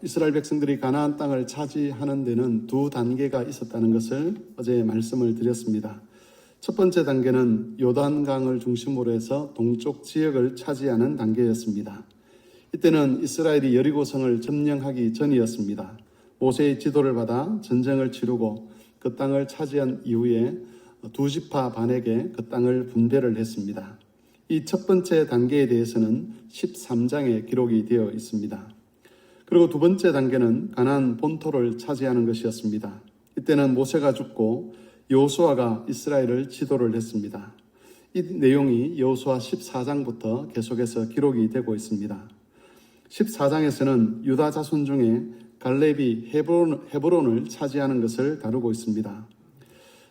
이스라엘 백성들이 가나안 땅을 차지하는 데는 두 단계가 있었다는 것을 어제 말씀을 드렸습니다. 첫 번째 단계는 요단강을 중심으로 해서 동쪽 지역을 차지하는 단계였습니다. 이때는 이스라엘이 여리고성을 점령하기 전이었습니다. 모세의 지도를 받아 전쟁을 치르고 그 땅을 차지한 이후에 두 지파 반에게 그 땅을 분배를 했습니다. 이 첫 번째 단계에 대해서는 13장에 기록이 되어 있습니다. 그리고 두 번째 단계는 가나안 본토를 차지하는 것이었습니다. 이때는 모세가 죽고 여호수아가 이스라엘을 지도를 했습니다. 이 내용이 여호수아 14장부터 계속해서 기록이 되고 있습니다. 14장에서는 유다 자손 중에 갈렙이 헤브론을 차지하는 것을 다루고 있습니다.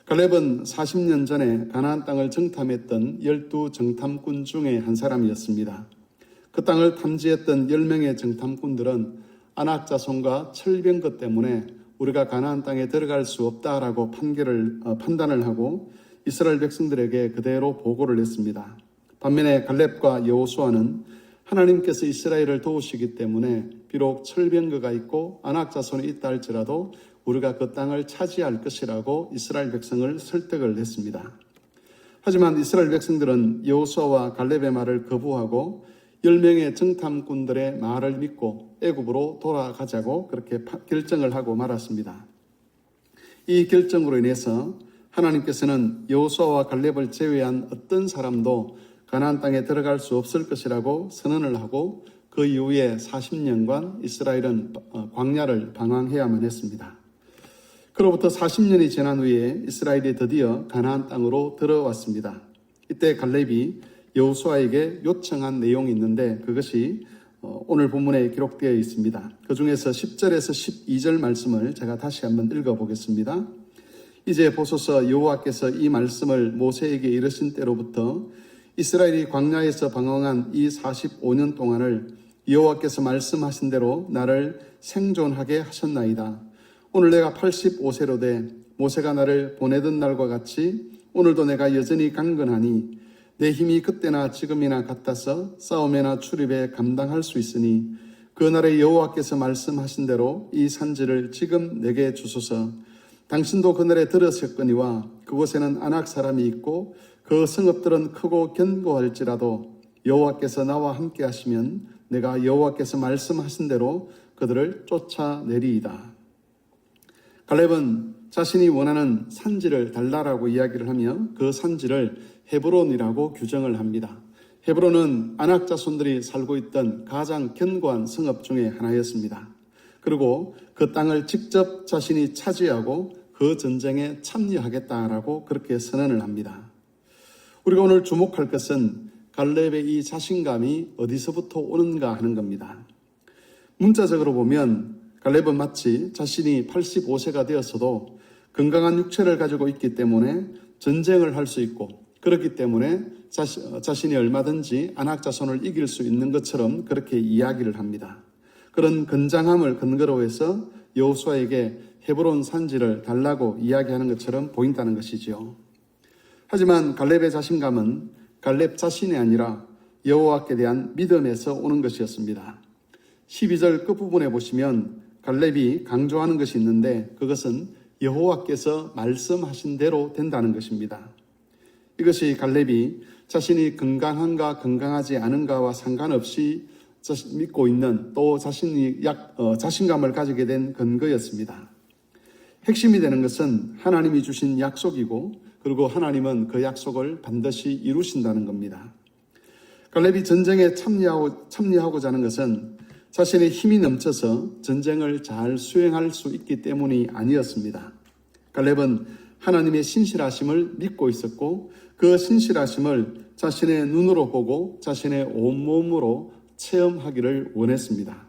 갈렙은 40년 전에 가나안 땅을 정탐했던 12 정탐꾼 중에 한 사람이었습니다. 그 땅을 탐지했던 10명의 정탐꾼들은 아낙 자손과 철병 것 때문에 우리가 가나안 땅에 들어갈 수 없다라고 판단을 하고 이스라엘 백성들에게 그대로 보고를 했습니다. 반면에 갈렙과 여호수아는 하나님께서 이스라엘을 도우시기 때문에 비록 철병거가 있고 아낙 자손이 있다 할지라도 우리가 그 땅을 차지할 것이라고 이스라엘 백성을 설득을 했습니다. 하지만 이스라엘 백성들은 여호수아와 갈렙의 말을 거부하고 10명의 정탐꾼들의 말을 믿고 애굽으로 돌아가자고 그렇게 결정을 하고 말았습니다. 이 결정으로 인해서 하나님께서는 여호수아와 갈렙을 제외한 어떤 사람도 가나안 땅에 들어갈 수 없을 것이라고 선언을 하고 그 이후에 40년간 이스라엘은 광야를 방황해야만 했습니다. 그로부터 40년이 지난 후에 이스라엘이 드디어 가나안 땅으로 들어왔습니다. 이때 갈렙이 여호수아에게 요청한 내용이 있는데 그것이 오늘 본문에 기록되어 있습니다. 그 중에서 10절에서 12절 말씀을 제가 다시 한번 읽어보겠습니다. 이제 보소서 여호와께서 이 말씀을 모세에게 이르신 때로부터 이스라엘이 광야에서 방황한 이 45년 동안을 여호와께서 말씀하신 대로 나를 생존하게 하셨나이다. 오늘 내가 85세로 돼 모세가 나를 보내던 날과 같이 오늘도 내가 여전히 강건하니 내 힘이 그때나 지금이나 같아서 싸움에나 출입에 감당할 수 있으니 그날에 여호와께서 말씀하신 대로 이 산지를 지금 내게 주소서. 당신도 그날에 들으셨거니와 그곳에는 아낙 사람이 있고 그 성읍들은 크고 견고할지라도 여호와께서 나와 함께 하시면 내가 여호와께서 말씀하신 대로 그들을 쫓아내리이다. 갈렙은 자신이 원하는 산지를 달라라고 이야기를 하며 그 산지를 헤브론이라고 규정을 합니다. 헤브론은 아낙 자손들이 살고 있던 가장 견고한 성읍 중에 하나였습니다. 그리고 그 땅을 직접 자신이 차지하고 그 전쟁에 참여하겠다라고 그렇게 선언을 합니다. 우리가 오늘 주목할 것은 갈렙의 이 자신감이 어디서부터 오는가 하는 겁니다. 문자적으로 보면 갈렙은 마치 자신이 85세가 되었어도 건강한 육체를 가지고 있기 때문에 전쟁을 할 수 있고 그렇기 때문에 자신이 얼마든지 아낙 자손을 이길 수 있는 것처럼 그렇게 이야기를 합니다. 그런 건장함을 근거로 해서 여호수아에게 헤브론 산지를 달라고 이야기하는 것처럼 보인다는 것이지요. 하지만 갈렙의 자신감은 갈렙 자신이 아니라 여호와께 대한 믿음에서 오는 것이었습니다. 12절 끝부분에 보시면 갈렙이 강조하는 것이 있는데 그것은 여호와께서 말씀하신 대로 된다는 것입니다. 이것이 갈렙이 자신이 건강한가 건강하지 않은가와 상관없이 믿고 있는 또 자신감을 가지게 된 근거였습니다. 핵심이 되는 것은 하나님이 주신 약속이고 그리고 하나님은 그 약속을 반드시 이루신다는 겁니다. 갈렙이 전쟁에 참여하고자 하는 것은 자신의 힘이 넘쳐서 전쟁을 잘 수행할 수 있기 때문이 아니었습니다. 갈렙은 하나님의 신실하심을 믿고 있었고 그 신실하심을 자신의 눈으로 보고 자신의 온몸으로 체험하기를 원했습니다.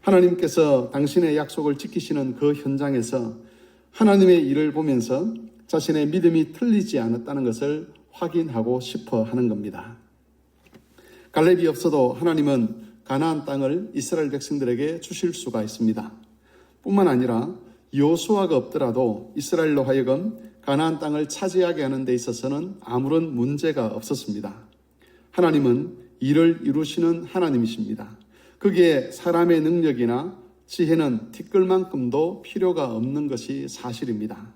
하나님께서 당신의 약속을 지키시는 그 현장에서 하나님의 일을 보면서 자신의 믿음이 틀리지 않았다는 것을 확인하고 싶어 하는 겁니다. 갈렙이 없어도 하나님은 가나안 땅을 이스라엘 백성들에게 주실 수가 있습니다. 뿐만 아니라 여호수아가 없더라도 이스라엘로 하여금 가나안 땅을 차지하게 하는 데 있어서는 아무런 문제가 없었습니다. 하나님은 일을 이루시는 하나님이십니다. 거기에 사람의 능력이나 지혜는 티끌만큼도 필요가 없는 것이 사실입니다.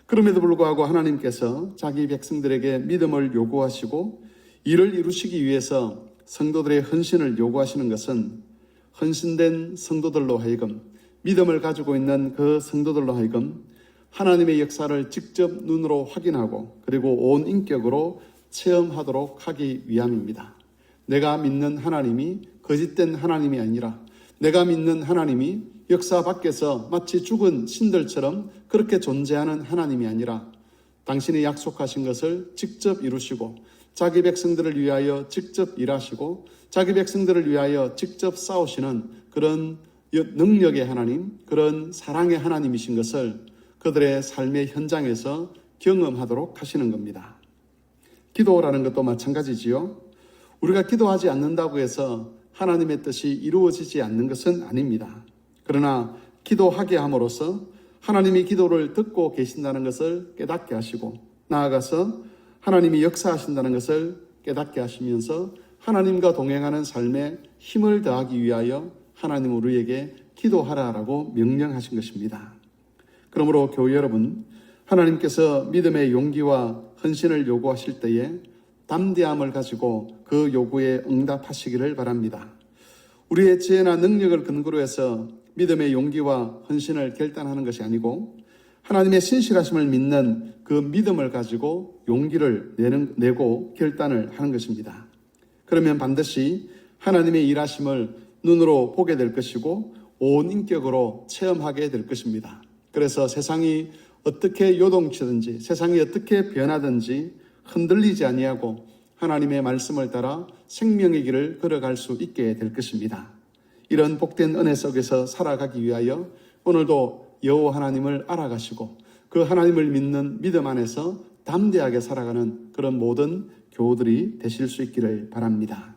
그럼에도 불구하고 하나님께서 자기 백성들에게 믿음을 요구하시고 이를 이루시기 위해서 성도들의 헌신을 요구하시는 것은 헌신된 성도들로 하여금, 믿음을 가지고 있는 그 성도들로 하여금 하나님의 역사를 직접 눈으로 확인하고 그리고 온 인격으로 체험하도록 하기 위함입니다. 내가 믿는 하나님이 거짓된 하나님이 아니라 내가 믿는 하나님이 역사 밖에서 마치 죽은 신들처럼 그렇게 존재하는 하나님이 아니라 당신이 약속하신 것을 직접 이루시고 자기 백성들을 위하여 직접 일하시고 자기 백성들을 위하여 직접 싸우시는 그런 능력의 하나님, 그런 사랑의 하나님이신 것을 그들의 삶의 현장에서 경험하도록 하시는 겁니다. 기도라는 것도 마찬가지지요. 우리가 기도하지 않는다고 해서 하나님의 뜻이 이루어지지 않는 것은 아닙니다. 그러나 기도하게 함으로써 하나님이 기도를 듣고 계신다는 것을 깨닫게 하시고 나아가서 하나님이 역사하신다는 것을 깨닫게 하시면서 하나님과 동행하는 삶에 힘을 더하기 위하여 하나님 우리에게 기도하라라고 명령하신 것입니다. 그러므로 교회 여러분, 하나님께서 믿음의 용기와 헌신을 요구하실 때에 담대함을 가지고 그 요구에 응답하시기를 바랍니다. 우리의 지혜나 능력을 근거로 해서 믿음의 용기와 헌신을 결단하는 것이 아니고 하나님의 신실하심을 믿는 그 믿음을 가지고 용기를 내고 결단을 하는 것입니다. 그러면 반드시 하나님의 일하심을 눈으로 보게 될 것이고 온 인격으로 체험하게 될 것입니다. 그래서 세상이 어떻게 요동치든지 세상이 어떻게 변하든지 흔들리지 아니하고 하나님의 말씀을 따라 생명의 길을 걸어갈 수 있게 될 것입니다. 이런 복된 은혜 속에서 살아가기 위하여 오늘도 여호와 하나님을 알아가시고 그 하나님을 믿는 믿음 안에서 담대하게 살아가는 그런 모든 교우들이 되실 수 있기를 바랍니다.